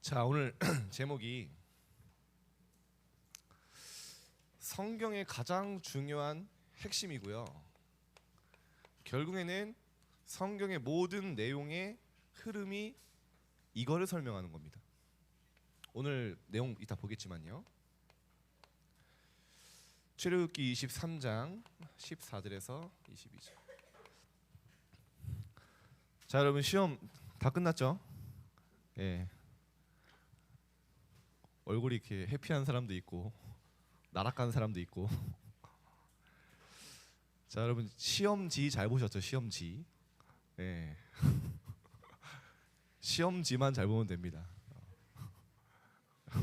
자, 오늘 제목이 성경의 가장 중요한 핵심이고요. 결국에는 성경의 모든 내용의 흐름이 이거를 설명하는 겁니다. 오늘 내용 이따 보겠지만요. 출애굽기 23장 14절에서 22절. 자, 여러분 시험 다 끝났죠? 예. 얼굴이 이렇게 해피한 사람도 있고 나락간 사람도 있고. 자, 여러분 시험지 잘 보셨죠? 시험지. 예. 시험지만 잘 보면 됩니다.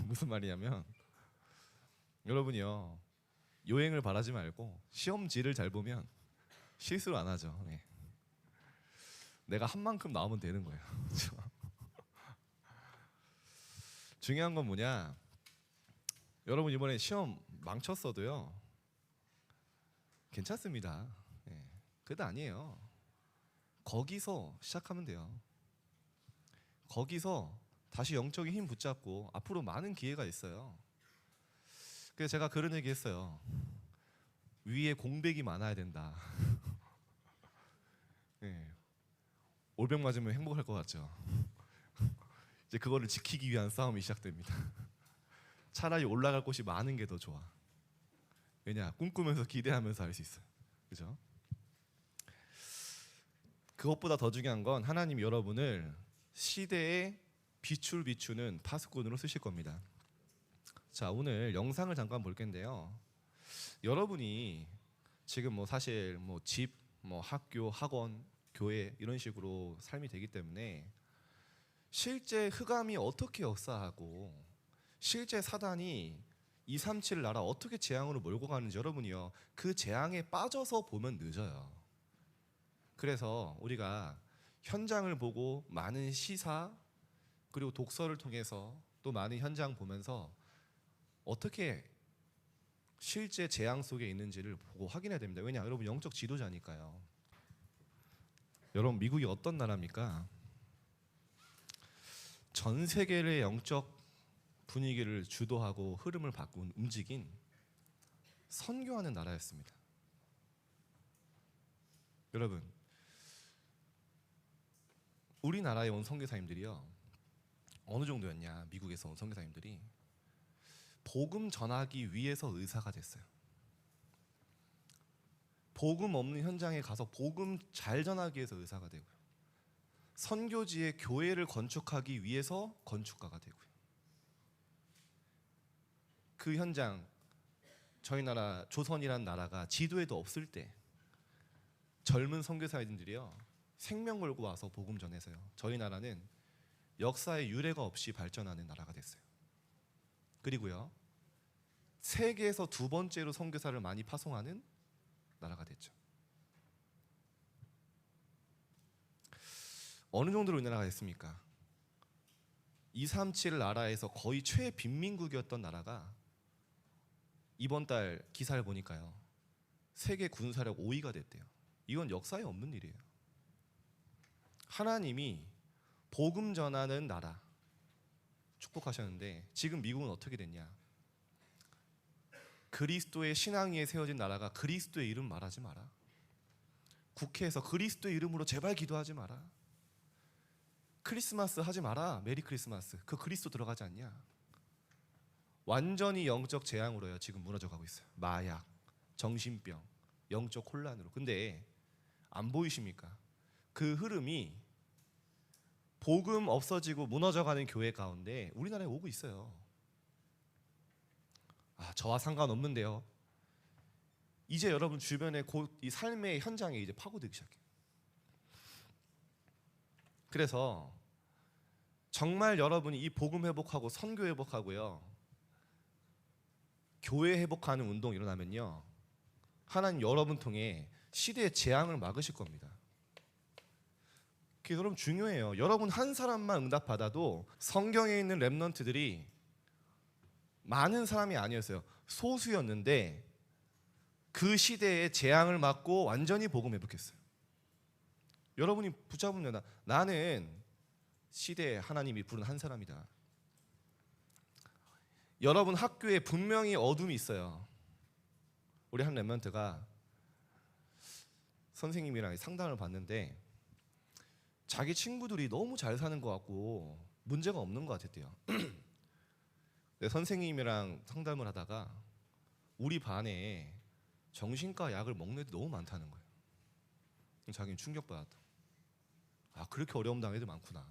무슨 말이냐면 여러분이요, 요행을 바라지 말고 시험지를 잘 보면 실수를 안 하죠. 예. 내가 한 만큼 나오면 되는 거예요. 중요한 건 뭐냐? 여러분 이번에 시험 망쳤어도요 괜찮습니다. 예. 그래도 아니에요. 거기서 시작하면 돼요. 거기서 다시 영적인 힘 붙잡고 앞으로 많은 기회가 있어요. 그래서 제가 그런 얘기 했어요. 위에 공백이 많아야 된다. 예. 올백 맞으면 행복할 것 같죠? 이제 그거를 지키기 위한 싸움이 시작됩니다. 차라리 올라갈 곳이 많은 게 더 좋아. 왜냐? 꿈꾸면서 기대하면서 할 수 있어요. 그죠? 그것보다 더 중요한 건 하나님이 여러분을 시대의 빛을 비추는 파수꾼으로 쓰실 겁니다. 자, 오늘 영상을 잠깐 볼 텐데요. 여러분이 지금 사실 집, 학교, 학원, 교회 이런 식으로 삶이 되기 때문에 실제 흑암이 어떻게 역사하고 실제 사단이 237 나라 어떻게 재앙으로 몰고 가는지 여러분이요 그 재앙에 빠져서 보면 늦어요. 그래서 우리가 현장을 보고 많은 시사 그리고 독서를 통해서 또 많은 현장 보면서 어떻게 실제 재앙 속에 있는지를 보고 확인해야 됩니다. 왜냐? 여러분 영적 지도자니까요. 여러분 미국이 어떤 나라입니까? 전 세계의 영적 분위기를 주도하고 흐름을 바꾼 움직인 선교하는 나라였습니다. 여러분 우리나라에 온 선교사님들이요 어느 정도였냐? 미국에서 온 선교사님들이 복음 전하기 위해서 의사가 됐어요. 복음 없는 현장에 가서 복음 잘 전하기 위해서 의사가 되고요. 선교지의 교회를 건축하기 위해서 건축가가 되고요. 그 현장, 저희 나라 조선이라는 나라가 지도에도 없을 때 젊은 선교사님들이요 생명 걸고 와서 복음 전해서요 저희 나라는 역사의 유례가 없이 발전하는 나라가 됐어요. 그리고요 세계에서 두 번째로 선교사를 많이 파송하는 나라가 됐죠. 어느 정도로 우리나라가 됐습니까? 237 나라에서 거의 최빈민국이었던 나라가 이번 달 기사를 보니까요 세계 군사력 5위가 됐대요. 이건 역사에 없는 일이에요. 하나님이 복음 전하는 나라 축복하셨는데 지금 미국은 어떻게 됐냐? 그리스도의 신앙 위에 세워진 나라가 그리스도의 이름 말하지 마라. 국회에서 그리스도의 이름으로 제발 기도하지 마라. 크리스마스 하지 마라. 메리 크리스마스. 그 그리스도 들어가지 않냐? 완전히 영적 재앙으로요 지금 무너져가고 있어요. 마약, 정신병, 영적 혼란으로. 근데 안 보이십니까? 그 흐름이 복음 없어지고 무너져가는 교회 가운데 우리나라에 오고 있어요. 저와 상관없는데요. 이제 여러분 주변에 곧 이 삶의 현장에 이제 파고들기 시작해요. 그래서 정말 여러분이 이 복음 회복하고 선교 회복하고요 교회 회복하는 운동이 일어나면요 하나님 여러분 통해 시대의 재앙을 막으실 겁니다. 그게 여러분 중요해요. 여러분 한 사람만 응답받아도 성경에 있는 렘넌트들이 많은 사람이 아니었어요. 소수였는데 그 시대의 재앙을 막고 완전히 복음 회복했어요. 여러분이 붙잡으면 나는 시대에 하나님이 부른 한 사람이다. 여러분 학교에 분명히 어둠이 있어요. 우리 한 랩런트가 선생님이랑 상담을 받는데 자기 친구들이 너무 잘 사는 것 같고 문제가 없는 것 같았대요. 근데 선생님이랑 상담을 하다가 우리 반에 정신과 약을 먹는 애들이 너무 많다는 거예요. 자기는 충격받았다. 아, 그렇게 어려움 당하는 애들 많구나.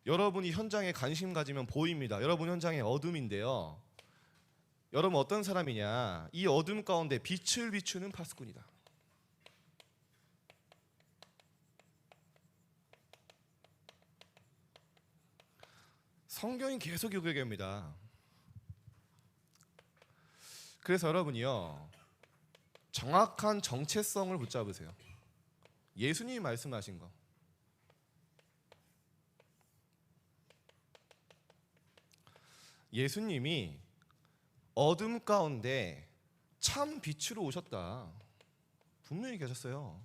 여러분이 현장에 관심 가지면 보입니다. 여러분 현장에 어둠인데요. 여러분 어떤 사람이냐? 이 어둠 가운데 빛을 비추는 파수꾼이다. 성경이 계속 얘기합니다. 그래서 여러분이요, 정확한 정체성을 붙잡으세요. 예수님이 말씀하신 거. 예수님이 어둠 가운데 참 빛으로 오셨다. 분명히 계셨어요.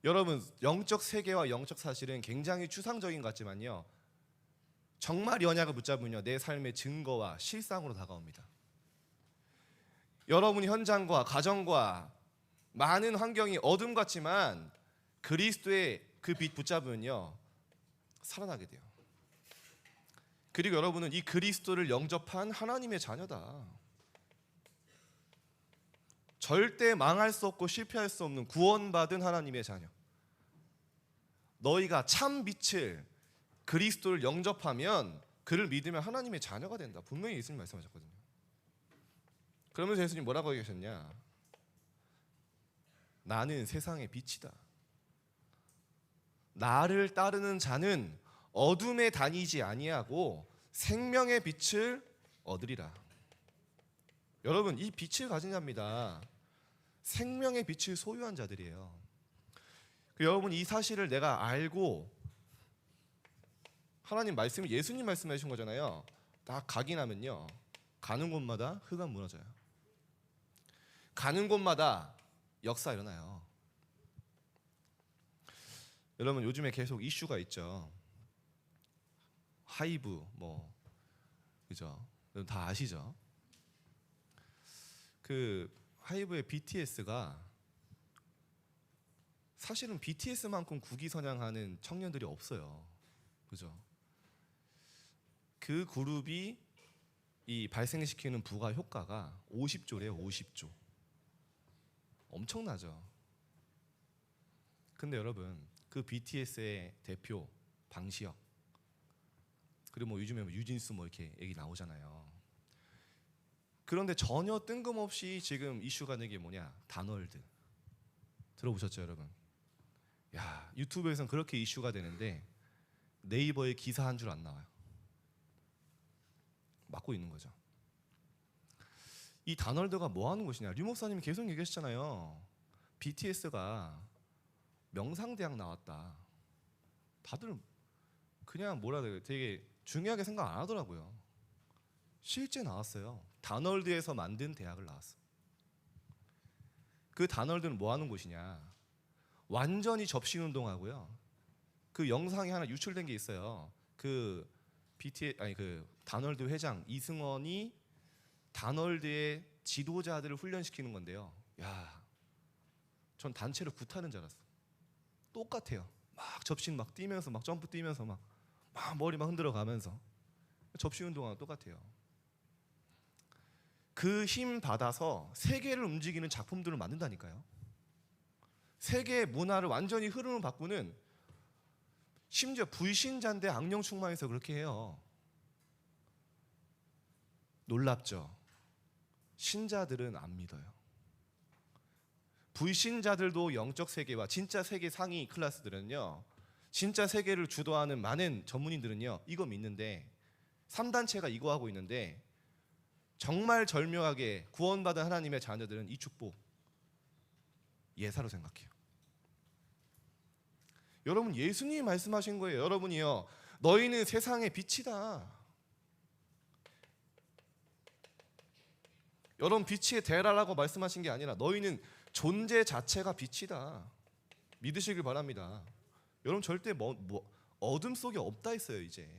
여러분, 영적 세계와 영적 사실은 굉장히 추상적인 것 같지만요, 정말 연약을 붙잡으면요, 내 삶의 증거와 실상으로 다가옵니다. 여러분 현장과 가정과 많은 환경이 어둠 같지만 그리스도의 그 빛 붙잡으면요, 살아나게 돼요. 그리고 여러분은 이 그리스도를 영접한 하나님의 자녀다. 절대 망할 수 없고 실패할 수 없는 구원받은 하나님의 자녀. 너희가 참 빛을, 그리스도를 영접하면, 그를 믿으면 하나님의 자녀가 된다. 분명히 예수님 말씀하셨거든요. 그러면서 예수님 뭐라고 얘기하셨냐? 나는 세상의 빛이다. 나를 따르는 자는 어둠에 다니지 아니하고 생명의 빛을 얻으리라. 여러분, 이 빛을 가진 자입니다. 생명의 빛을 소유한 자들이에요. 여러분, 이 사실을 내가 알고, 하나님 말씀을, 예수님 말씀해 주신 거잖아요. 딱 각인하면요, 가는 곳마다 흑암 무너져요. 가는 곳마다 역사 일어나요. 여러분, 요즘에 계속 이슈가 있죠. 하이브 그죠? 다 아시죠? 그 하이브의 BTS가 사실은 BTS만큼 국위선양하는 청년들이 없어요. 그죠? 그 그룹이 이 발생시키는 부가 효과가 50조래요. 50조. 엄청나죠. 근데 여러분, 그 BTS의 대표 방시혁, 그리고 요즘에 유진수 이렇게 얘기 나오잖아요. 그런데 전혀 뜬금없이 지금 이슈가 되는 게 뭐냐? 다널드. 들어보셨죠, 여러분? 야, 유튜브에서는 그렇게 이슈가 되는데 네이버에 기사 한 줄 안 나와요. 막고 있는 거죠. 이 다널드가 뭐 하는 곳이냐? 류 목사님이 계속 얘기하시잖아요. BTS가 명상대학 나왔다. 다들 그냥 뭐라 그래요? 되게 중요하게 생각 안 하더라고요. 실제 나왔어요. 다널드에서 만든 대학을 나왔어. 그 다널드는 뭐 하는 곳이냐? 완전히 접신운동하고요. 그 영상이 하나 유출된 게 있어요. 그 다널드 회장 이승원이 다널드의 지도자들을 훈련시키는 건데요. 야, 전 단체로 굿하는 줄 알았어. 똑같아요. 막 접신 막 뛰면서 막 점프 뛰면서 막 머리 막 흔들어 가면서 접시 운동하고 똑같아요. 그 힘 받아서 세계를 움직이는 작품들을 만든다니까요. 세계의 문화를 완전히 흐름을 바꾸는, 심지어 불신자인데 악령 충만해서 그렇게 해요. 놀랍죠? 신자들은 안 믿어요. 불신자들도 영적 세계와 진짜 세계 상위 클래스들은요, 진짜 세계를 주도하는 많은 전문인들은요, 이거 믿는데, 3단체가 이거 하고 있는데, 정말 절묘하게 구원받은 하나님의 자녀들은 이 축복 예사로 생각해요. 여러분, 예수님이 말씀하신 거예요. 여러분이요, 너희는 세상의 빛이다. 여러분, 빛이 되라라고 말씀하신 게 아니라 너희는 존재 자체가 빛이다. 믿으시길 바랍니다. 여러분, 절대 어둠 속에 없다 했어요. 이제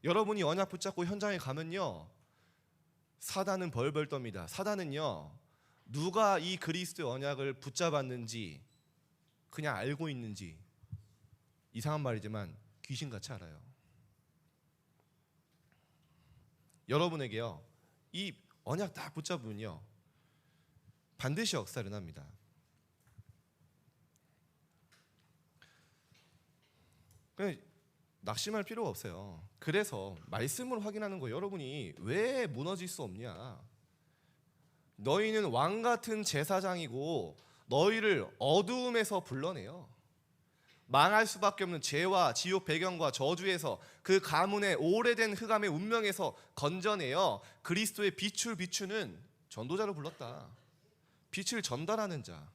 여러분이 언약 붙잡고 현장에 가면요, 사단은 벌벌 떱니다. 사단은요, 누가 이 그리스도의 언약을 붙잡았는지 그냥 알고 있는지, 이상한 말이지만 귀신같이 알아요. 여러분에게요, 이 언약 딱 붙잡으면요 반드시 역사를 일어납니다. 그냥 낙심할 필요가 없어요. 그래서 말씀을 확인하는 거, 여러분이 왜 무너질 수 없냐? 너희는 왕 같은 제사장이고 너희를 어두움에서 불러내요. 망할 수밖에 없는 죄와 지옥 배경과 저주에서, 그 가문의 오래된 흑암의 운명에서 건져내어 그리스도의 빛을 비추는 전도자를 불렀다. 빛을 전달하는 자.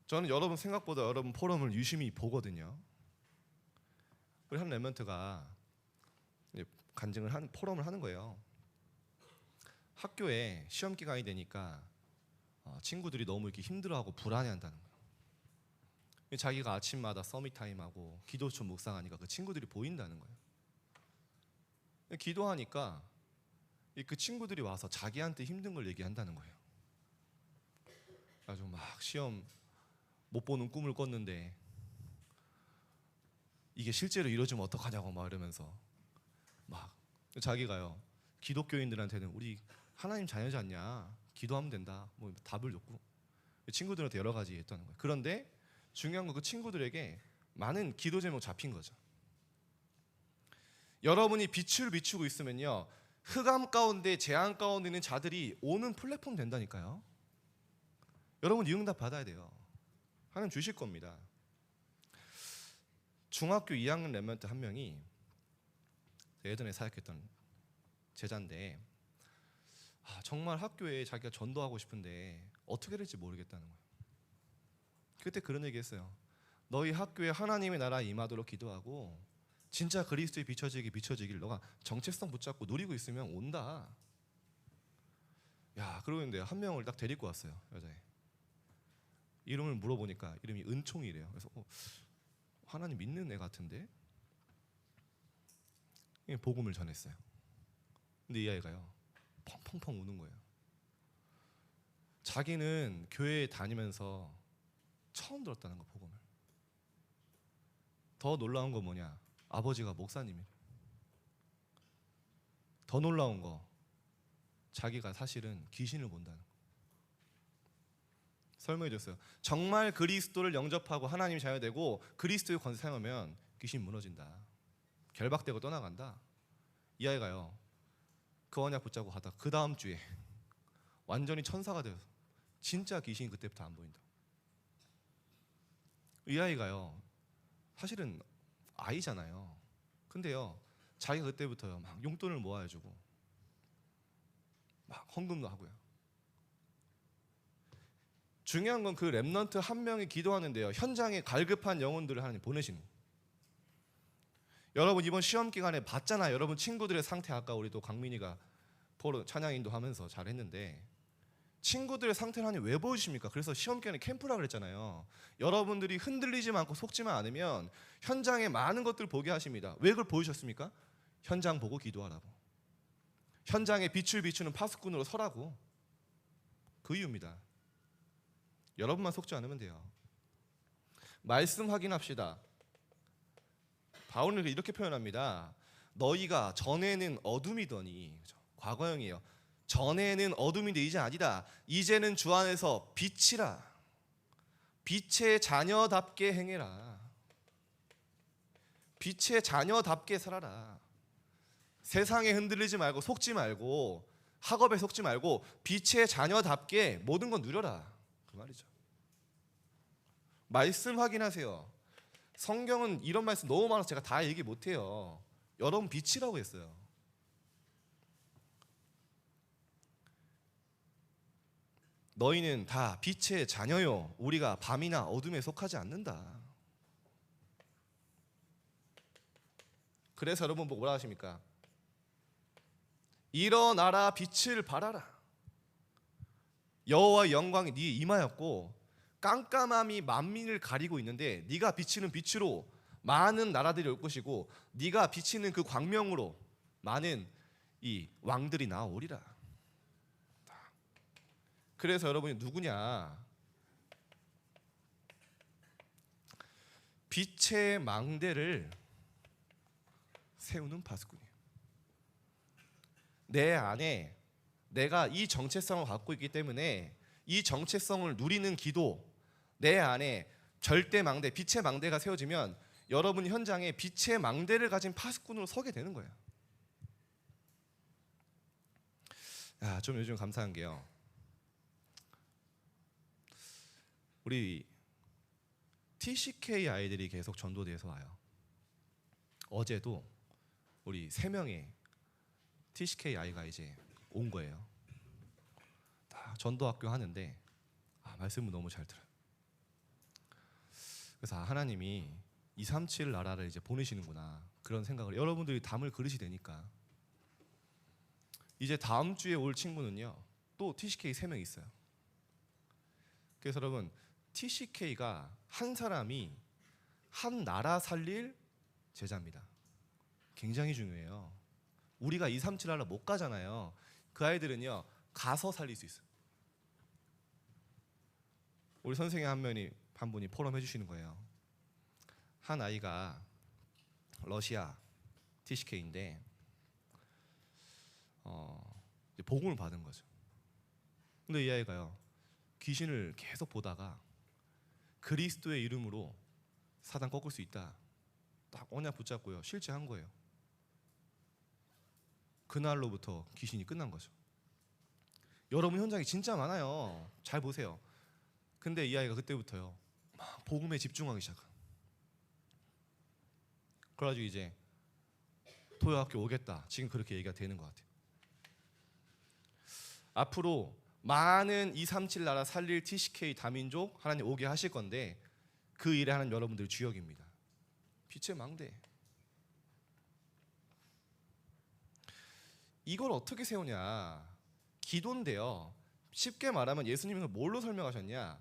저는 여러분 생각보다 여러분 포럼을 유심히 보거든요. 우리 한 랩런트가 포럼을 하는 거예요. 학교에 시험 기간이 되니까 친구들이 너무 이렇게 힘들어하고 불안해한다는 거예요. 자기가 아침마다 서밋 타임하고 기도처 묵상하니까 그 친구들이 보인다는 거예요. 기도하니까 그 친구들이 와서 자기한테 힘든 걸 얘기한다는 거예요. 아주 막 시험 못 보는 꿈을 꿨는데 이게 실제로 이루어지면 어떡하냐고 막 이러면서 막, 자기가요 기독교인들한테는 우리 하나님 자녀지 않냐, 기도하면 된다, 뭐 답을 줬고 친구들한테 여러 가지 했다는 거예요. 그런데 중요한 건 그 친구들에게 많은 기도 제목 잡힌 거죠. 여러분이 빛을 비추고 있으면요, 흑암 가운데, 재앙 가운데 있는 자들이 오는 플랫폼 된다니까요. 여러분 이 응답 받아야 돼요. 하나님 주실 겁니다. 중학교 2학년 랩런트 한 명이 예전에 사역했던 제자인데, 정말 학교에 자기가 전도하고 싶은데 어떻게 될지 모르겠다는 거예요. 그때 그런 얘기 했어요. 너희 학교에 하나님의 나라 임하도록 기도하고 진짜 그리스도의 비춰지길 너가 정체성 붙잡고 누리고 있으면 온다. 야, 그러는데 한 명을 딱 데리고 왔어요. 여자애. 이름을 물어보니까 이름이 은총이래요. 그래서 하나님 믿는 애 같은데? 복음을 전했어요. 근데 이 아이가요 펑펑펑 우는 거예요. 자기는 교회에 다니면서 처음 들었다는 거, 복음을. 더 놀라운 건 뭐냐? 아버지가 목사님이에요. 더 놀라운 거, 자기가 사실은 귀신을 본다는 거. 설명해 줬어요. 정말 그리스도를 영접하고 하나님 자녀 되고 그리스도의 권세 사용하면 귀신 무너진다, 결박되고 떠나간다. 이 아이가요 그 언약 붙잡고 가다 그 다음 주에 완전히 천사가 되어서 진짜 귀신이 그때부터 안 보인다. 이 아이가요 사실은 아이잖아요. 근데요 자기가 그때부터요 막 용돈을 모아주고 막 헌금도 하고요. 중요한 건 그 랩넌트 한 명이 기도하는데요, 현장에 갈급한 영혼들을 하나님 보내시는 거예요. 여러분 이번 시험 기간에 봤잖아요. 여러분 친구들의 상태, 아까 우리 또 강민이가 찬양 인도하면서 잘했는데, 친구들의 상태를 하나님 왜 보여주십니까? 그래서 시험 기간에 캠프라 그랬잖아요. 여러분들이 흔들리지 않고 속지만 않으면 현장에 많은 것들을 보게 하십니다. 왜 그걸 보여주셨습니까? 현장 보고 기도하라고, 현장에 빛을 비추는 파수꾼으로 서라고. 그 이유입니다. 여러분만 속지 않으면 돼요. 말씀 확인합시다. 바울은 이렇게 표현합니다. 너희가 전에는 어둠이더니, 과거형이에요. 전에는 어둠인데 이제 아니다. 이제는 주 안에서 빛이라. 빛의 자녀답게 행해라. 빛의 자녀답게 살아라. 세상에 흔들리지 말고 속지 말고 학업에 속지 말고 빛의 자녀답게 모든 건 누려라, 그 말이죠. 말씀 확인하세요. 성경은 이런 말씀 너무 많아서 제가 다 얘기 못해요. 여러분 빛이라고 했어요. 너희는 다 빛의 자녀요, 우리가 밤이나 어둠에 속하지 않는다. 그래서 여러분 보고 뭐라 하십니까? 일어나라, 빛을 발하라. 여호와의 영광이 네 임하였고 깜깜함이 만민을 가리고 있는데 네가 비치는 빛으로 많은 나라들이 올 것이고 네가 비치는 그 광명으로 많은 이 왕들이 나오리라. 그래서 여러분이 누구냐? 빛의 망대를 세우는 파수꾼이에요. 내 안에 내가 이 정체성을 갖고 있기 때문에 이 정체성을 누리는 기도, 내 안에 절대 망대, 빛의 망대가 세워지면 여러분 현장에 빛의 망대를 가진 파수꾼으로 서게 되는 거예요. 야, 좀 요즘 감사한 게요. 우리 TCK 아이들이 계속 전도대에서 와요. 어제도 우리 3명의 TCK 아이가 이제 온 거예요. 다 전도학교 하는데 말씀을 너무 잘 들어요. 그래서 하나님이 237 나라를 이제 보내시는구나 그런 생각을, 여러분들이 담을 그릇이 되니까. 이제 다음 주에 올 친구는요 또 TCK 3명 있어요. 그래서 여러분 TCK가 한 사람이 한 나라 살릴 제자입니다. 굉장히 중요해요. 우리가 237 나라 못 가잖아요. 그 아이들은요 가서 살릴 수 있어요. 우리 선생님 한 분이 포럼 해주시는 거예요. 한 아이가 러시아 TCK인데 복음을 받은 거죠. 근데 이 아이가요 귀신을 계속 보다가 그리스도의 이름으로 사단 꺾을 수 있다 딱 언약 붙잡고요 실제 한 거예요. 그날로부터 귀신이 끝난 거죠. 여러분 현장에 진짜 많아요. 잘 보세요. 근데 이 아이가 그때부터요 막 복음에 집중하기 시작한. 그래가지고 이제 토요학교 오겠다 지금 그렇게 얘기가 되는 것 같아요. 앞으로 많은 237 나라 살릴 TCK 다민족 하나님 오게 하실 건데 그 일에 하나님 여러분들 주역입니다. 빛의 망대. 이걸 어떻게 세우냐? 기도인데요. 쉽게 말하면 예수님은 뭘로 설명하셨냐?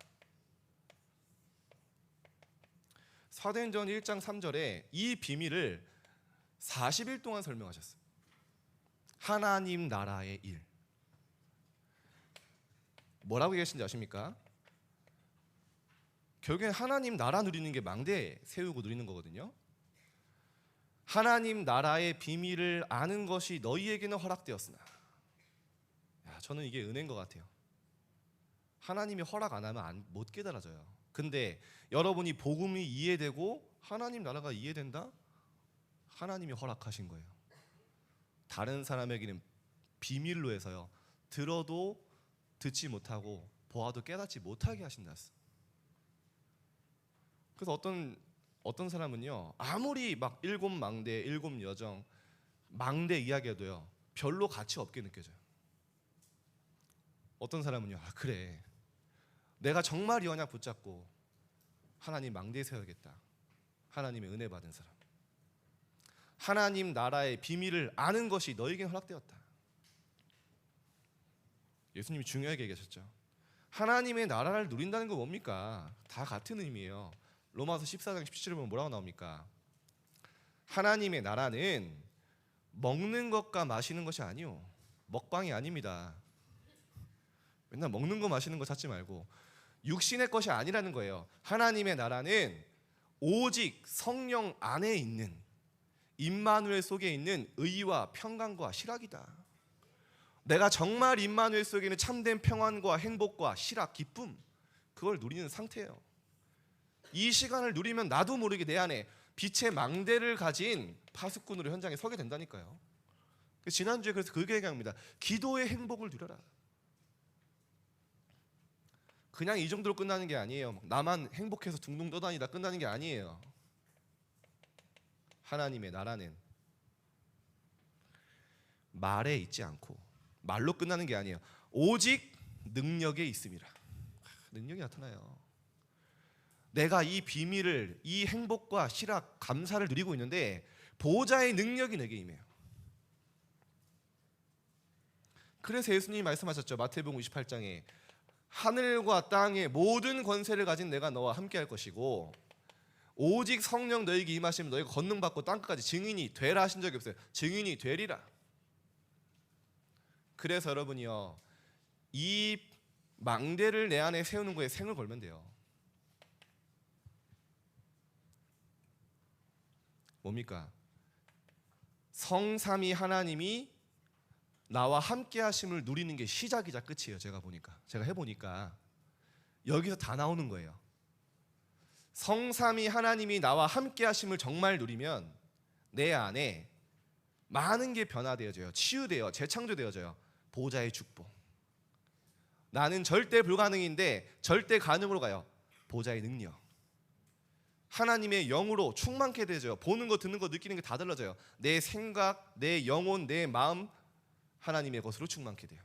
사도행전 1장 3절에 이 비밀을 40일 동안 설명하셨어요. 하나님 나라의 일. 뭐라고 얘기하신지 아십니까? 결국엔 하나님 나라 누리는 게 망대 세우고 누리는 거거든요. 하나님 나라의 비밀을 아는 것이 너희에게는 허락되었으나. 저는 이게 은혜인 것 같아요. 하나님이 허락 안 하면 못 깨달아져요. 근데 여러분이 복음이 이해되고 하나님 나라가 이해된다? 하나님이 허락하신 거예요. 다른 사람에게는 비밀로 해서요 들어도 듣지 못하고 보아도 깨닫지 못하게 하신다. 그래서 어떤 사람은요 아무리 막 7 망대, 7 여정, 망대 이야기해도요 별로 가치 없게 느껴져요. 어떤 사람은요 그래 내가 정말 이 언약 붙잡고 하나님 망대에 세워야겠다. 하나님의 은혜 받은 사람. 하나님 나라의 비밀을 아는 것이 너에게는 허락되었다. 예수님이 중요하게 얘기하셨죠. 하나님의 나라를 누린다는 건 뭡니까? 다 같은 의미예요. 로마서 14장 17절 보면 뭐라고 나옵니까? 하나님의 나라는 먹는 것과 마시는 것이 아니요 먹방이 아닙니다. 맨날 먹는 거 마시는 거 찾지 말고 육신의 것이 아니라는 거예요. 하나님의 나라는 오직 성령 안에 있는 임마누엘 속에 있는 의와 평강과 실학이다. 내가 정말 임마누엘 속에 있는 참된 평안과 행복과 실학, 기쁨 그걸 누리는 상태예요. 이 시간을 누리면 나도 모르게 내 안에 빛의 망대를 가진 파수꾼으로 현장에 서게 된다니까요. 지난주에 그래서 그 얘기합니다. 기도의 행복을 누려라. 그냥 이 정도로 끝나는 게 아니에요. 나만 행복해서 둥둥 떠다니다 끝나는 게 아니에요. 하나님의 나라는 말에 있지 않고 말로 끝나는 게 아니에요. 오직 능력에 있음이라. 능력이 나타나요. 내가 이 비밀을, 이 행복과 실학, 감사를 누리고 있는데 보호자의 능력이 내게 임해요. 그래서 예수님이 말씀하셨죠. 마태복음 28장에 하늘과 땅의 모든 권세를 가진 내가 너와 함께 할 것이고 오직 성령 너희에게 임하시면 너희가 권능 받고 땅끝까지 증인이 되라 하신 적이 없어요. 증인이 되리라. 그래서 여러분이요, 이 망대를 내 안에 세우는 거에 생을 걸면 돼요. 뭡니까? 성삼위 하나님이 나와 함께 하심을 누리는 게 시작이자 끝이에요. 제가 해보니까 여기서 다 나오는 거예요. 성삼위 하나님이 나와 함께 하심을 정말 누리면 내 안에 많은 게 변화되어져요. 치유되어 재창조되어져요. 보좌의 축복. 나는 절대 불가능인데 절대 가능으로 가요. 보좌의 능력. 하나님의 영으로 충만케 되죠. 보는 거 듣는 거 느끼는 게 다 달라져요. 내 생각, 내 영혼, 내 마음 하나님의 것으로 충만케 돼요.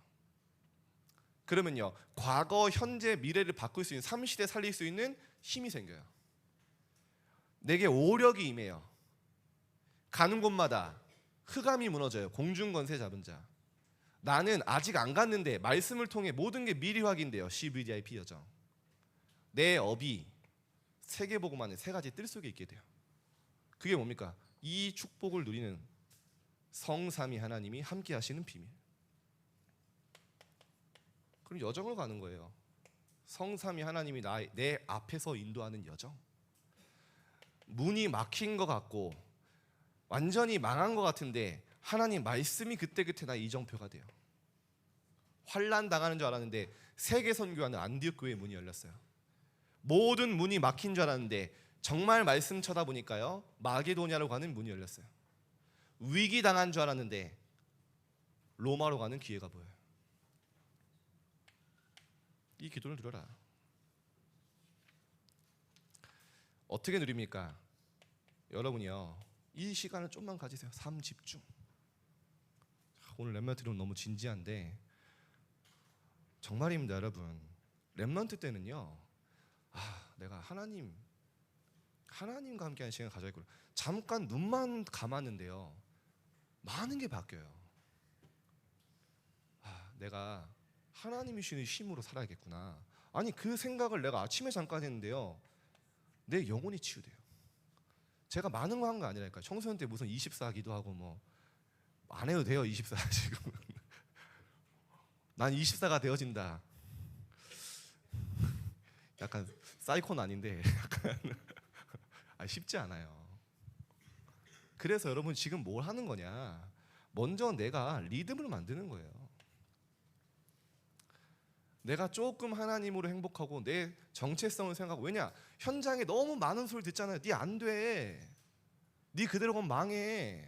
그러면요, 과거, 현재, 미래를 바꿀 수 있는, 삼시대 살릴 수 있는 힘이 생겨요. 내게 오력이 임해요. 가는 곳마다 흑암이 무너져요. 공중권세 잡은 자. 나는 아직 안 갔는데 말씀을 통해 모든 게 미리 확인돼요. CVDIP 여정. 내 업이 세계복음만의 세 가지 뜰 속에 있게 돼요. 그게 뭡니까? 이 축복을 누리는 성삼위 하나님이 함께 하시는 비밀. 그럼 여정을 가는 거예요. 성삼위 하나님이 내 앞에서 인도하는 여정. 문이 막힌 것 같고 완전히 망한 것 같은데 하나님 말씀이 그때그때 나 이정표가 돼요. 환난 당하는 줄 알았는데 세계 선교하는 안디옥 교회 문이 열렸어요. 모든 문이 막힌 줄 알았는데 정말 말씀 쳐다보니까요, 마게도냐로 가는 문이 열렸어요. 위기 당한 줄 알았는데 로마로 가는 기회가 보여요. 이 기도를 누려라. 어떻게 누립니까? 여러분이요, 이 시간을 좀만 가지세요. 삶 집중. 오늘 렘넌트는 너무 진지한데 정말입니다, 여러분. 렘넌트 때는요, 내가 하나님과 함께하는 시간을 가져야겠구나. 잠깐 눈만 감았는데요, 많은 게 바뀌어요. 내가 하나님이 주시는 힘으로 살아야겠구나. 아니, 그 생각을 내가 아침에 잠깐 했는데요, 내 영혼이 치유돼요. 제가 많은 거 한 거 아니라니까요. 청소년 때 무슨 24 기도하고 뭐 안 해도 돼요. 24 지금. 난 24가 되어진다. 약간 사이코는 아닌데 약간 쉽지 않아요. 그래서 여러분 지금 뭘 하는 거냐? 먼저 내가 리듬을 만드는 거예요. 내가 조금 하나님으로 행복하고 내 정체성을 생각하고. 왜냐? 현장에 너무 많은 소리 듣잖아요. 네 안 돼. 네 그대로 가면 망해.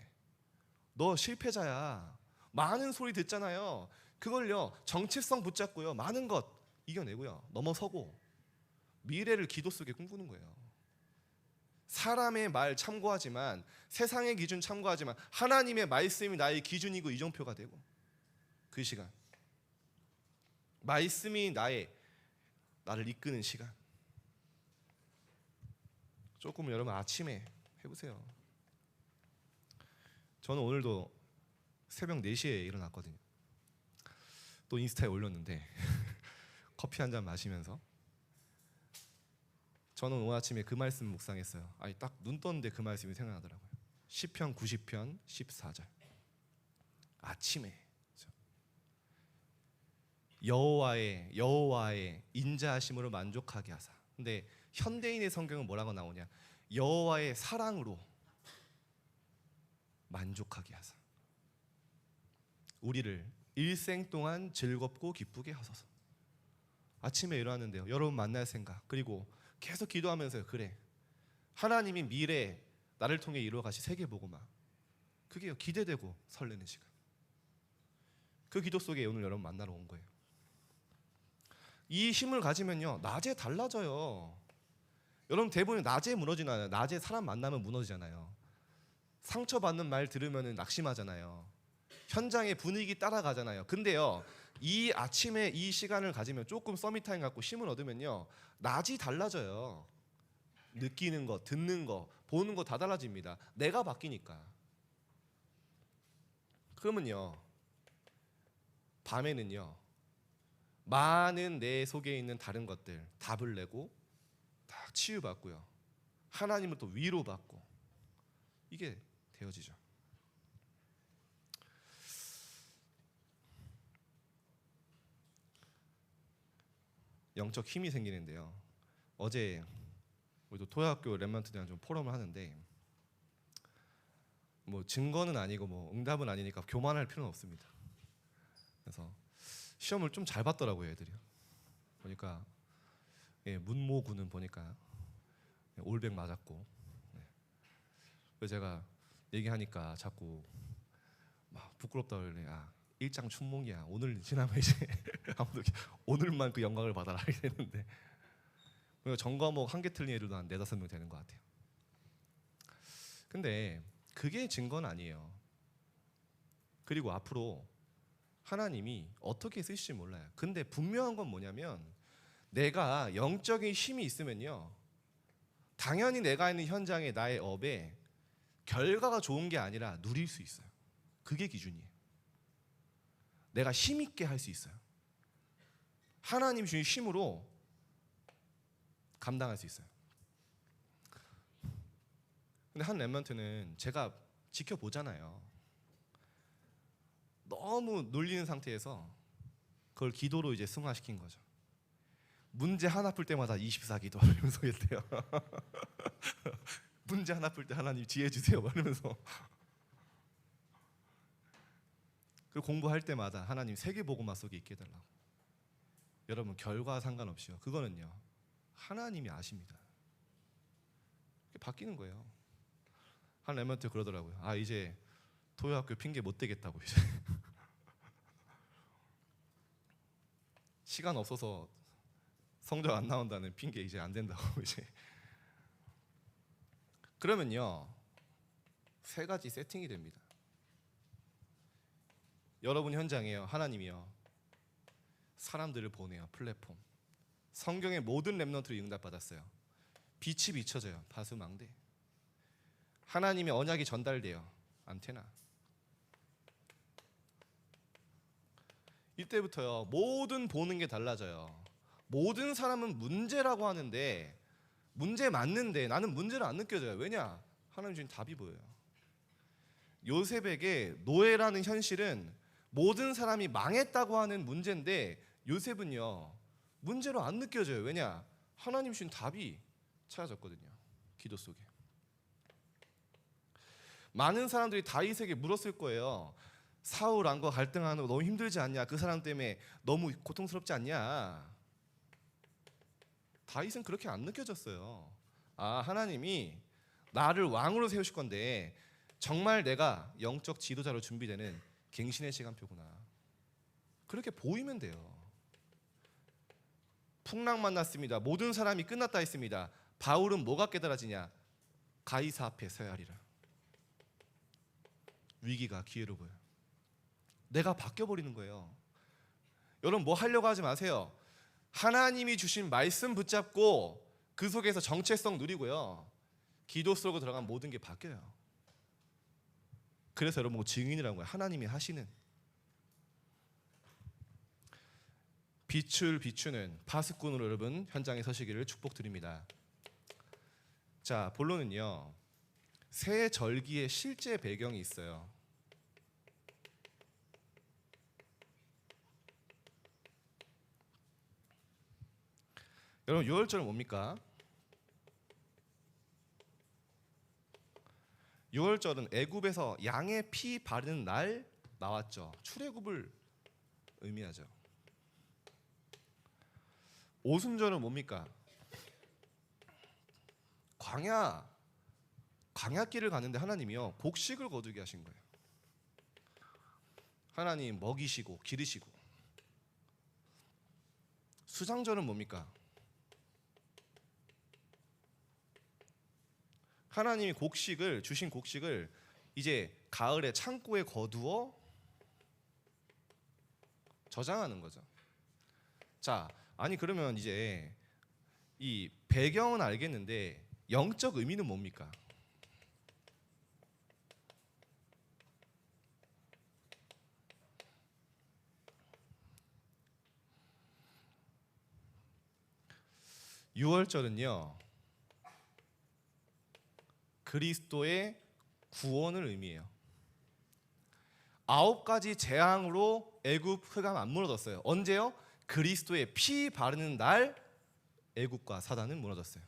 너 실패자야. 많은 소리 듣잖아요. 그걸요, 정체성 붙잡고요, 많은 것 이겨내고요, 넘어서고 미래를 기도 속에 꿈꾸는 거예요. 사람의 말 참고하지만, 세상의 기준 참고하지만 하나님의 말씀이 나의 기준이고 이정표가 되고, 그 시간 말씀이 나를 이끄는 시간. 조금 여러분 아침에 해보세요. 저는 오늘도 새벽 4시에 일어났거든요. 또 인스타에 올렸는데 커피 한 잔 마시면서 저는 오늘 아침에 그 말씀 묵상했어요. 딱 눈 떴는데 그 말씀이 생각나더라고요. 시편 90편 14절. 아침에 여호와의 인자하심으로 만족하게 하사. 근데 현대인의 성경은 뭐라고 나오냐? 여호와의 사랑으로 만족하게 하사. 우리를 일생 동안 즐겁고 기쁘게 하소서. 아침에 일어났는데요, 여러분 만날 생각, 그리고 계속 기도하면서요, 그래, 하나님이 미래 나를 통해 이루어 가실 세계복음화, 그게 기대되고 설레는 시간. 그 기도 속에 오늘 여러분 만나러 온 거예요. 이 힘을 가지면요, 낮에 달라져요. 여러분 대부분 낮에 무너지나요? 낮에 사람 만나면 무너지잖아요. 상처받는 말 들으면 낙심하잖아요. 현장의 분위기 따라가잖아요. 근데요, 이 아침에 이 시간을 가지면, 조금 서밋타임 갖고 힘을 얻으면요, 낮이 달라져요. 느끼는 거, 듣는 거, 보는 거 다 달라집니다. 내가 바뀌니까. 그러면요, 밤에는요, 많은 내 속에 있는 다른 것들 답을 내고 딱 치유받고요, 하나님을 또 위로받고 이게 되어지죠. 영적 힘이 생기는데요. 어제 우리도 토요학교 렘넌트들이랑 좀 포럼을 하는데 뭐 증거는 아니고 뭐 응답은 아니니까 교만할 필요는 없습니다. 그래서 시험을 좀 잘 봤더라고요, 애들이요. 보니까 문모군은 보니까 올백 맞았고, 그래서 제가 얘기하니까 자꾸 막 부끄럽다 그러네. 일장 춘몽이야. 오늘 지나면 이제 아무도 오늘만 그 영광을 받아라 이랬는데 전 과목 한 개 틀린 애들도 한 4-5명 되는 것 같아요. 근데 그게 증거는 아니에요. 그리고 앞으로 하나님이 어떻게 쓰실지 몰라요. 근데 분명한 건 뭐냐면 내가 영적인 힘이 있으면요, 당연히 내가 있는 현장에 나의 업에 결과가 좋은 게 아니라 누릴 수 있어요. 그게 기준이에요. 내가 힘 있게 할 수 있어요. 하나님 주신 힘으로 감당할 수 있어요. 근데 한 렘넌트는 제가 지켜보잖아요. 너무 놀리는 상태에서 그걸 기도로 이제 승화시킨 거죠. 문제 하나 풀 때마다 24기도 이러면서 했대요. 문제 하나 풀 때 하나님 지혜 주세요 이러면서. 그리고 공부할 때마다 하나님 세계복음화 속에 있게 해달라고. 여러분 결과 상관없이요. 그거는요 하나님이 아십니다. 바뀌는 거예요. 한 렘넌트 그러더라고요. 이제 토요학교 핑계 못 대겠다고 이제. 시간 없어서 성적 안 나온다는 핑계 이제 안 된다고 이제. 그러면요 3가지 세팅이 됩니다. 여러분 현장에요 하나님이요 사람들을 보내요. 플랫폼. 성경의 모든 렘넌트를 응답받았어요. 빛이 비춰져요. 파수망대. 하나님의 언약이 전달돼요. 안테나. 이때부터요 모든 보는 게 달라져요. 모든 사람은 문제라고 하는데 문제 맞는데 나는 문제를 안 느껴져요. 왜냐? 하나님 주신 답이 보여요. 요셉에게 노예라는 현실은 모든 사람이 망했다고 하는 문제인데 요셉은요 문제로 안 느껴져요. 왜냐? 하나님 주신 답이 찾아졌거든요. 기도 속에. 많은 사람들이 다윗에게 물었을 거예요. 사울 왕과 갈등하는 거 너무 힘들지 않냐? 그 사람 때문에 너무 고통스럽지 않냐? 다윗은 그렇게 안 느껴졌어요. 하나님이 나를 왕으로 세우실 건데 정말 내가 영적 지도자로 준비되는 갱신의 시간표구나. 그렇게 보이면 돼요. 풍랑 만났습니다. 모든 사람이 끝났다 했습니다. 바울은 뭐가 깨달아지냐? 가이사 앞에 서야 하리라. 위기가 기회로 보여요. 내가 바뀌어버리는 거예요. 여러분 뭐 하려고 하지 마세요. 하나님이 주신 말씀 붙잡고 그 속에서 정체성 누리고요. 기도 속으로 들어가면 모든 게 바뀌어요. 그래서 여러분 증인이라는 거예요. 하나님이 하시는. 빛을 비추는 파수꾼으로 여러분 현장에 서시기를 축복드립니다. 자, 본론은요. 새 절기의 실제 배경이 있어요. 여러분 6월절은 뭡니까? 6월절은 애굽에서 양의 피 바르는 날 나왔죠. 출애굽을 의미하죠. 오순절은 뭡니까? 광야길을 가는데 하나님이요 곡식을 거두게 하신 거예요. 하나님 먹이시고 기르시고. 수장절은 뭡니까? 하나님이 주신 곡식을 이제 가을에 창고에 거두어 저장하는 거죠. 자, 그러면 이제 이 배경은 알겠는데 영적 의미는 뭡니까? (6월절은요) 그리스도의 구원을 의미해요. 9가지 재앙으로 애굽 흑암 안 무너졌어요. 언제요? 그리스도의 피 바르는 날 애굽과 사단은 무너졌어요.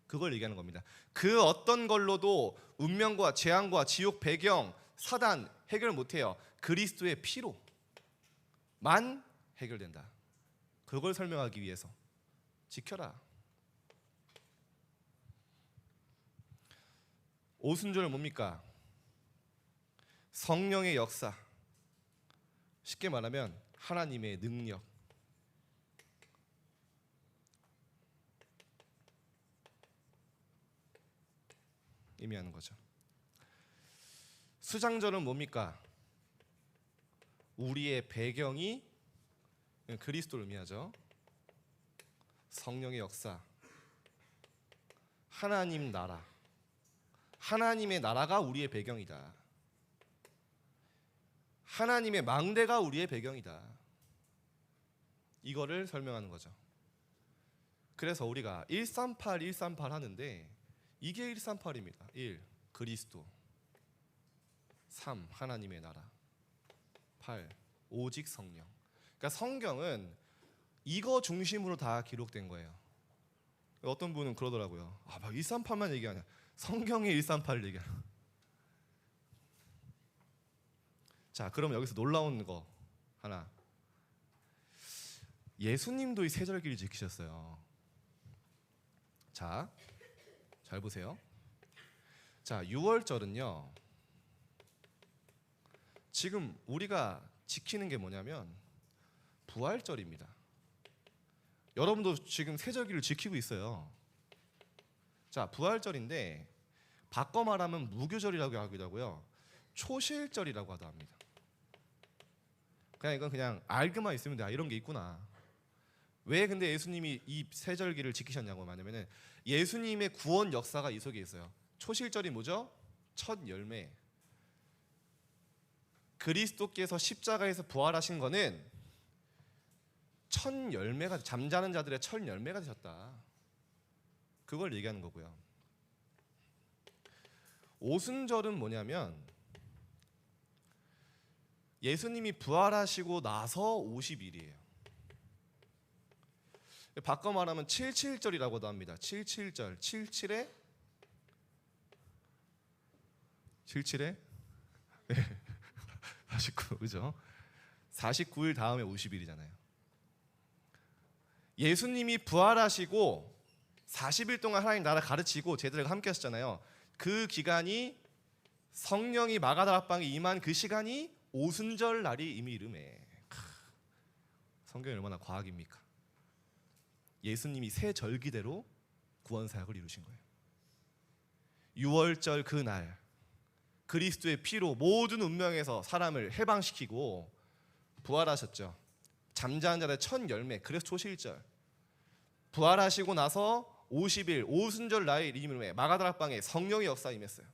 그걸 얘기하는 겁니다. 그 어떤 걸로도 운명과 재앙과 지옥 배경 사단 해결 못해요. 그리스도의 피로만 해결된다. 그걸 설명하기 위해서 지켜라. 오순절은 뭡니까? 성령의 역사. 쉽게 말하면 하나님의 능력. 의미하는 거죠. 수장절은 뭡니까? 우리의 배경이 그리스도를 의미하죠. 성령의 역사, 하나님 나라, 하나님의 나라가 우리의 배경이다. 하나님의 망대가 우리의 배경이다. 이거를 설명하는 거죠. 그래서 우리가 138, 138 하는데 이게 138입니다. 1. 그리스도. 3. 하나님의 나라. 8. 오직 성령. 그러니까 성경은 이거 중심으로 다 기록된 거예요. 어떤 분은 그러더라고요. 막 138만 얘기하냐. 성경의 138을 얘기하냐. 자, 그럼 여기서 놀라운 거 하나. 예수님도 이 세절기를 지키셨어요. 자, 잘 보세요. 자, 6월절은요. 지금 우리가 지키는 게 뭐냐면 부활절입니다. 여러분도 지금 세절기를 지키고 있어요. 자, 부활절인데 바꿔 말하면 무교절이라고 하기도 하고요. 초실절이라고 하도 합니다. 그냥 이건 그냥 알고만 있으면 돼. 이런 게 있구나. 왜 근데 예수님이 이 세절기를 지키셨냐고 하냐면은 예수님의 구원 역사가 이 속에 있어요. 초실절이 뭐죠? 첫 열매. 그리스도께서 십자가에서 부활하신 거는 첫 열매가, 잠자는 자들의 첫 열매가 되셨다. 그걸 얘기하는 거고요. 오순절은 뭐냐면 예수님이 부활하시고 나서 50일이에요. 바꿔 말하면 77절이라고도 합니다. 77절. 77에 49, 그죠? 49일 다음에 50일이잖아요. 예수님이 부활하시고 40일 동안 하나님 나라 가르치고 제자들과 함께 하셨잖아요. 그 기간이 성령이 마가다락방에 임한 그 시간이 오순절 날이 이미 이름에. 성경이 얼마나 과학입니까? 예수님이 새 절기대로 구원 사역을 이루신 거예요. 6월절 그 날 그리스도의 피로 모든 운명에서 사람을 해방시키고 부활하셨죠. 잠자는 자들의 첫 열매, 그래서 초실절. 부활하시고 나서 50일 오순절 나의 이름에 마가다락방에 성령의 역사 임했어요.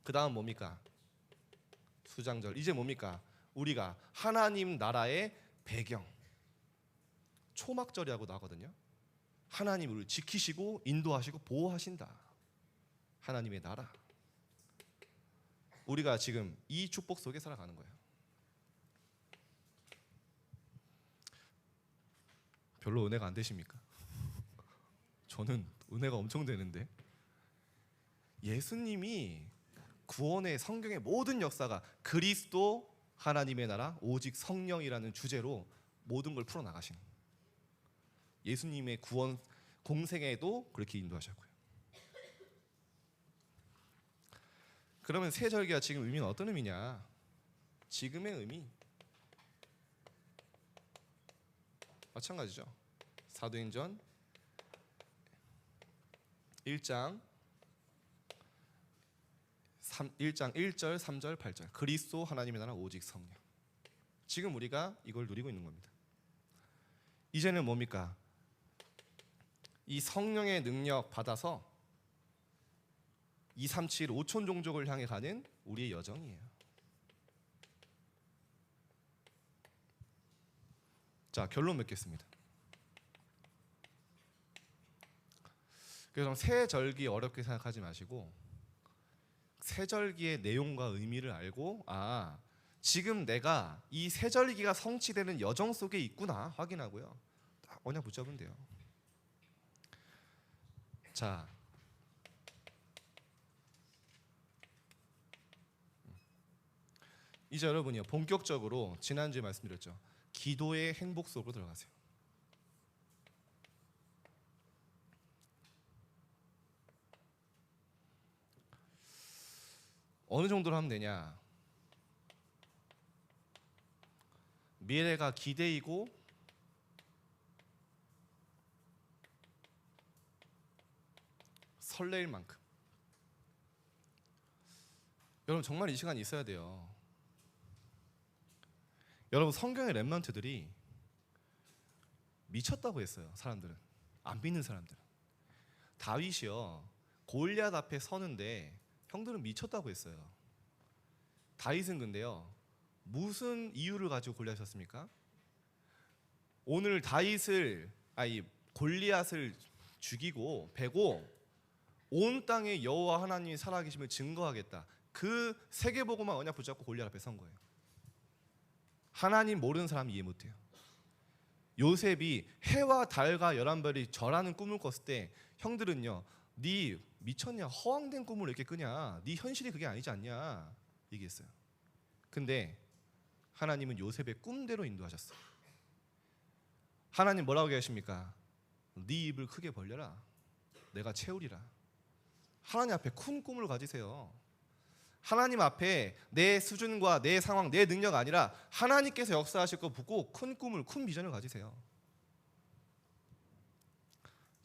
그 다음 뭡니까? 수장절. 이제 뭡니까? 우리가 하나님 나라의 배경. 초막절이라고도 하거든요. 하나님 우리를 지키시고 인도하시고 보호하신다. 하나님의 나라. 우리가 지금 이 축복 속에 살아가는 거예요. 별로 은혜가 안 되십니까? 저는 은혜가 엄청 되는데. 예수님이 구원의 성경의 모든 역사가 그리스도, 하나님의 나라, 오직 성령이라는 주제로 모든 걸 풀어나가시는 거예요. 예수님의 구원 공생에도 그렇게 인도하셨고요. 그러면 세절기가 지금 의미는 어떤 의미냐? 지금의 의미 마찬가지죠. 사도행전 1장 1절 3절 8절 그리스도 하나님의 나라 오직 성령. 지금 우리가 이걸 누리고 있는 겁니다. 이제는 뭡니까? 이 성령의 능력 받아서 237 5천 종족을 향해 가는 우리의 여정이에요. 자, 결론 맺겠습니다. 그래서 새 절기 어렵게 생각하지 마시고 세절기의 내용과 의미를 알고 지금 내가 이 세절기가 성취되는 여정 속에 있구나 확인하고요. 딱 언약 붙잡으면 돼요. 자, 이제 여러분이요 본격적으로 지난주에 말씀드렸죠. 기도의 행복 속으로 들어가세요. 어느 정도로 하면 되냐? 미래가 기대이고 설레일 만큼. 여러분 정말 이 시간이 있어야 돼요. 여러분 성경의 렘넌트들이 미쳤다고 했어요. 사람들은 안 믿는 사람들은. 다윗이요 골리앗 앞에 서는데 형들은 미쳤다고 했어요. 다윗은 근데요 무슨 이유를 가지고 골리앗이었습니까? 오늘 골리앗을 죽이고 베고 온 땅에 여호와 하나님이 살아계심을 증거하겠다. 그 세계보고만 언약 붙잡고 골리앗 앞에 선 거예요. 하나님 모르는 사람 이해 못해요. 요셉이 해와 달과 11별이 절하는 꿈을 꿨을 때 형들은요 네 미쳤냐? 허황된 꿈을 이렇게 꾸냐? 네 현실이 그게 아니지 않냐? 얘기했어요. 근데 하나님은 요셉의 꿈대로 인도하셨어요. 하나님 뭐라고 하십니까? 네 입을 크게 벌려라. 내가 채우리라. 하나님 앞에 큰 꿈을 가지세요. 하나님 앞에 내 수준과 내 상황, 내 능력 아니라 하나님께서 역사하실 거 보고 큰 꿈을, 큰 비전을 가지세요.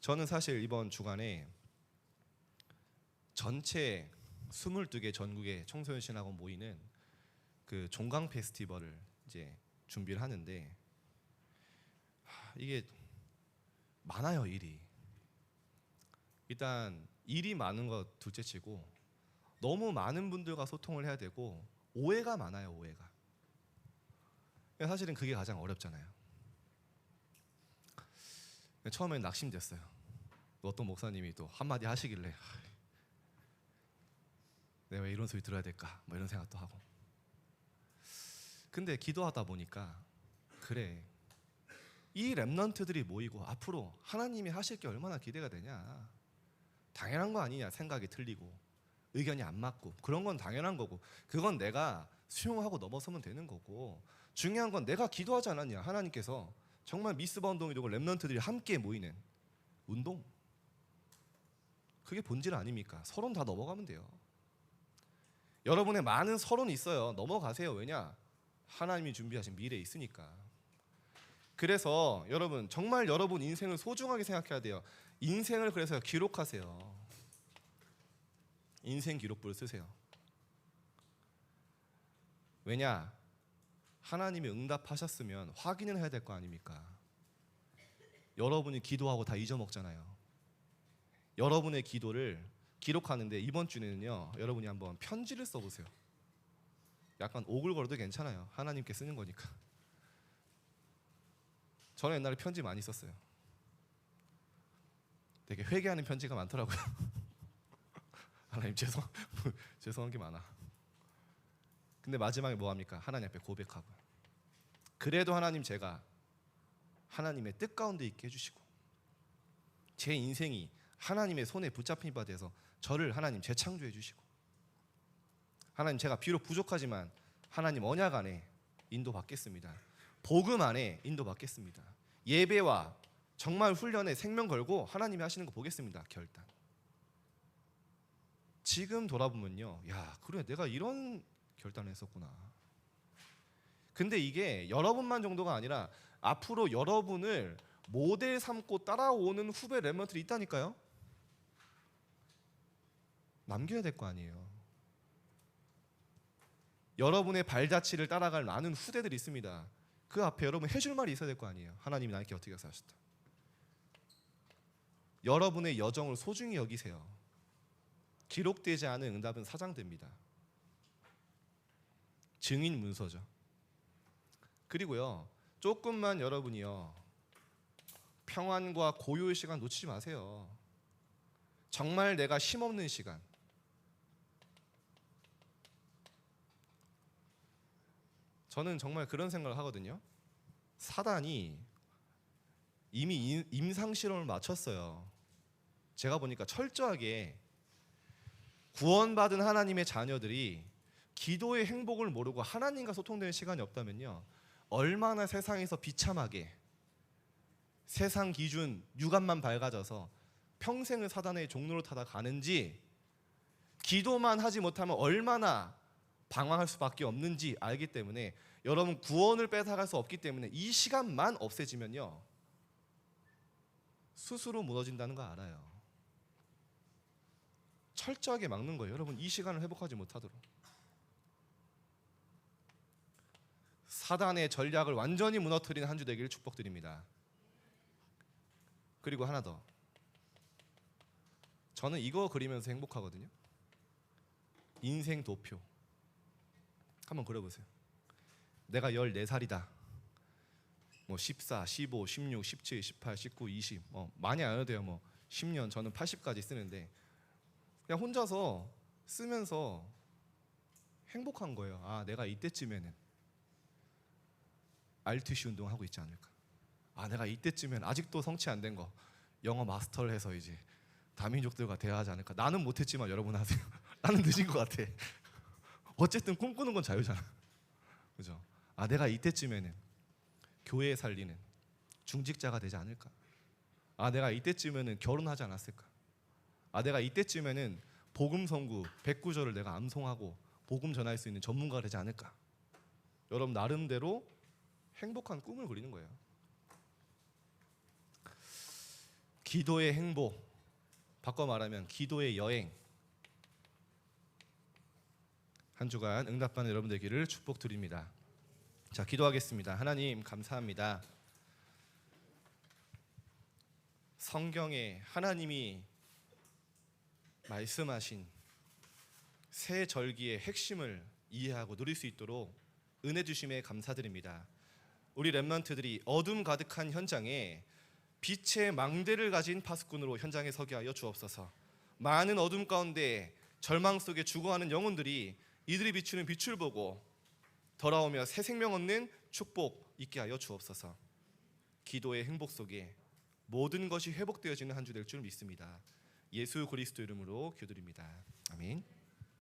저는 사실 이번 주간에 전체 22개 전국의 청소년 신학원 모이는 그 종강 페스티벌을 이제 준비를 하는데 이게 많아요. 일이 일단 일이 많은 거 둘째치고 너무 많은 분들과 소통을 해야 되고 오해가 많아요. 오해가 사실은 그게 가장 어렵잖아요. 처음엔 낙심됐어요. 어떤 목사님이 또 한마디 하시길래 내가 왜 이런 소리 들어야 될까 뭐 이런 생각도 하고. 근데 기도하다 보니까 그래 이 렘넌트들이 모이고 앞으로 하나님이 하실 게 얼마나 기대가 되냐. 당연한 거 아니냐. 생각이 틀리고 의견이 안 맞고 그런 건 당연한 거고 그건 내가 수용하고 넘어서면 되는 거고 중요한 건 내가 기도하지 않았냐. 하나님께서 정말 미스바 운동이 되고 렘넌트들이 함께 모이는 운동, 그게 본질 아닙니까? 서론 다 넘어가면 돼요. 여러분의 많은 서론이 있어요. 넘어가세요. 왜냐? 하나님이 준비하신 미래에 있으니까. 그래서 여러분 정말 여러분 인생을 소중하게 생각해야 돼요. 인생을 그래서 기록하세요. 인생 기록부를 쓰세요. 왜냐? 하나님이 응답하셨으면 확인을 해야 될 거 아닙니까? 여러분이 기도하고 다 잊어먹잖아요. 여러분의 기도를 기록하는데 이번 주에는요 여러분이 한번 편지를 써보세요. 약간 오글거려도 괜찮아요. 하나님께 쓰는 거니까. 저는 옛날에 편지 많이 썼어요. 되게 회개하는 편지가 많더라고요. 하나님 죄송한 게 많아. 근데 마지막에 뭐 합니까? 하나님 앞에 고백하고요. 그래도 하나님 제가 하나님의 뜻 가운데 있게 해주시고 제 인생이 하나님의 손에 붙잡힌 바 돼서 저를 하나님 재창조해 주시고 하나님 제가 비록 부족하지만 하나님 언약 안에 인도받겠습니다. 복음 안에 인도받겠습니다. 예배와 정말 훈련에 생명 걸고 하나님이 하시는 거 보겠습니다. 결단. 지금 돌아보면요, 야 그래 내가 이런 결단을 했었구나. 근데 이게 여러분만 정도가 아니라 앞으로 여러분을 모델 삼고 따라오는 후배 렘넌트들이 있다니까요. 남겨야 될 거 아니에요. 여러분의 발자취를 따라갈 많은 후대들이 있습니다. 그 앞에 여러분 해줄 말이 있어야 될 거 아니에요. 하나님이 나에게 어떻게 역사하셨다. 여러분의 여정을 소중히 여기세요. 기록되지 않은 응답은 사장됩니다. 증인 문서죠. 그리고요 조금만 여러분이요 평안과 고요의 시간 놓치지 마세요. 정말 내가 힘없는 시간, 저는 정말 그런 생각을 하거든요. 사단이 이미 임상 실험을 마쳤어요. 제가 보니까 철저하게 구원받은 하나님의 자녀들이 기도의 행복을 모르고 하나님과 소통되는 시간이 없다면요, 얼마나 세상에서 비참하게 세상 기준 육안만 밝아져서 평생을 사단의 종로로 타다 가는지, 기도만 하지 못하면 얼마나 방황할 수밖에 없는지 알기 때문에, 여러분 구원을 뺏어갈 수 없기 때문에 이 시간만 없애지면요 스스로 무너진다는 거 알아요. 철저하게 막는 거예요. 여러분 이 시간을 회복하지 못하도록. 사단의 전략을 완전히 무너뜨리는 한 주 되기를 축복드립니다. 그리고 하나 더, 저는 이거 그리면서 행복하거든요. 인생 도표 한번 그려보세요. 내가 14살이다. 뭐 14, 15, 16, 17, 18, 19, 20 많이 안 해도 돼요. 뭐 10년, 저는 80까지 쓰는데 그냥 혼자서 쓰면서 행복한 거예요. 아, 내가 이때쯤에는 RTC 운동하고 있지 않을까. 아, 내가 이때쯤엔 아직도 성취 안 된 거 영어 마스터를 해서 이제 다민족들과 대화하지 않을까. 나는 못했지만 여러분 하세요. 나는 늦은 것 같아. 어쨌든 꿈꾸는 건 자유잖아. 그죠? 아, 내가 이때쯤에는 교회 살리는 중직자가 되지 않을까. 아, 내가 이때쯤에는 결혼하지 않았을까. 아, 내가 이때쯤에는 복음 선구 109절을 내가 암송하고 복음 전할 수 있는 전문가가 되지 않을까. 여러분 나름대로 행복한 꿈을 그리는 거예요. 기도의 행복, 바꿔 말하면 기도의 여행. 한 주간 응답받는 여러분 되기를 축복드립니다. 자, 기도하겠습니다. 하나님 감사합니다. 성경에 하나님이 말씀하신 새 절기의 핵심을 이해하고 누릴 수 있도록 은혜 주심에 감사드립니다. 우리 렘넌트들이 어둠 가득한 현장에 빛의 망대를 가진 파수꾼으로 현장에 서게 하여 주옵소서. 많은 어둠 가운데 절망 속에 죽어가는 영혼들이 이들이 비추는 빛을 보고 돌아오며 새 생명 얻는 축복 있게 하여 주옵소서. 기도의 행복 속에 모든 것이 회복되어지는 한 주 될 줄 믿습니다. 예수 그리스도 이름으로 기도드립니다. 아멘.